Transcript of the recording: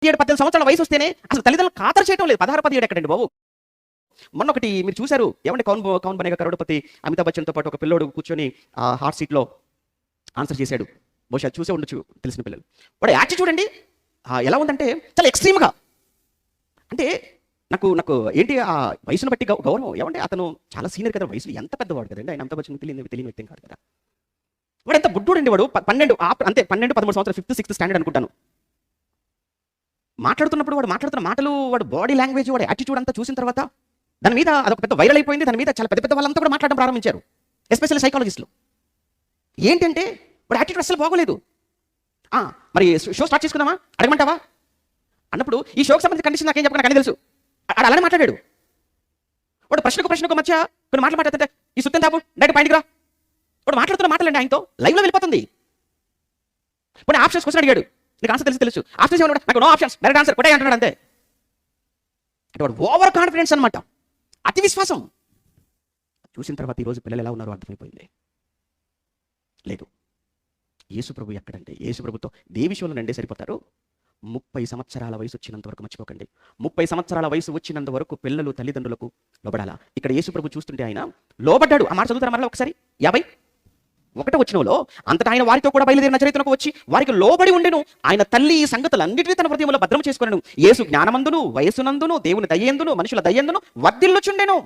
17, 18 సంవత్సరాల వయసు వస్తేనే అసలు తల్లిదండ్రులు ఖాతరు చేయడం లేదు. 16, 17 ఎక్కడండి బాబు. మొన్న ఒకటి మీరు చూశారు ఏమంటే కౌన్ బనేగా కరోడ్పతి అమితాబ్ బచ్చన్తో పాటు ఒక పిల్లోడు కూర్చొని ఆ హాట్ సీట్లో ఆన్సర్ చేశాడు. బహుశా చూసే ఉండొచ్చు తెలిసిన పిల్లలు. వాడు యాక్చువల్ చూడండి ఎలా ఉందంటే చాలా ఎక్స్ట్రీమ్గా. అంటే నాకు నాకు ఏంటి ఆ వయసును బట్టి గౌరవం. ఏమంటే అతను చాలా సీనియర్ కదా, వయసులో ఎంత పెద్దవాడు కదండి. ఆయన అమితాబ్ బచ్చన్ తెలియని వ్యక్తి కాదు కదా. వాడు ఎంత బుడ్డోడండి. వాడు 12 అంతే 12, 13 సంవత్సరాలు 5th, 6th స్టాండర్డ్ అనుకుంటాను. మాట్లాడుతున్నప్పుడు వాడు మాట్లాడుతున్న మాటలు, వాడు బాడీ లాంగ్వేజ్, వాడు యాటిట్యూడ్ అంతా చూసిన తర్వాత దాని మీద అదొక పెద్ద వైరల్ అయిపోయింది. దాని మీద చాలా పెద్ద పెద్ద వాళ్ళంతా కూడా మాట్లాడడం ప్రారంభించారు, ఎస్పెషల్లీ సైకాలజిస్టులు. ఏంటంటే వాడు యాటిట్యూడ్ అసలు బాగోలేదు. మరి షో స్టార్ట్ చేసుకుందామా అడగమంటావా అన్నప్పుడు ఈ షోకి సంబంధించిన కండిషన్ నాకేం చెప్పక నాకు తెలుసు. అలానే మాట్లాడాడు వాడు. ప్రశ్నకు మధ్య కొన్ని మాటలు మాట్లాడుతుంటే ఈ సుత్తం తాపు డైరెక్ట్ పాయింట్కి రా. వాడు మాట్లాడుతున్న మాటలండి ఆయనతో లైవ్లో వెళ్ళిపోతుంది. ఇప్పుడు ఆప్షన్స్ క్వశ్చన్ అడిగాడు, నీకు ఆన్సర్ తెలుసు. ఆప్షన్స్ ఏమన్నాడు, నాకు నో ఆప్షన్స్, డైరెక్ట్ ఆన్సర్ కొట్టే అంటున్నాడు అంతే. అంటే వాడు ఓవర్ కాన్ఫిడెన్స్ అనమాట, అతి విశ్వాసం. చూసిన తర్వాత ఈరోజు పిల్లలు ఎలా ఉన్నారో అర్థమైపోయింది. లేదు, యేసుప్రభు ఎక్కడంటే యేసుప్రభుతో ఏ విషయంలో నండే సరిపోతారు. 30 సంవత్సరాల వయసు వచ్చినంత వరకు మర్చిపోకండి. 30 సంవత్సరాల వయసు వచ్చినంత వరకు పిల్లలు తల్లిదండ్రులకు లోబడాలా. ఇక్కడ యేసుప్రభు చూస్తుంటే ఆయన లోబడ్డాడు. ఆ మాట చదువుతారా మరలా ఒకసారి. 51వ వచనంలో అంతటా ఆయన వారితో కూడా బయలుదేరిన నజరేతునకు వచ్చి వారికి లోబడి ఉండెను. ఆయన తల్లి ఈ సంగతులన్నిటినీ తన హృదయంలో భద్రం చేసుకొనెను. యేసు జ్ఞానమందును వయసునందును దేవుని దయ్యందును మనుషుల దయ్యందును వర్ధిల్లుచుండెను.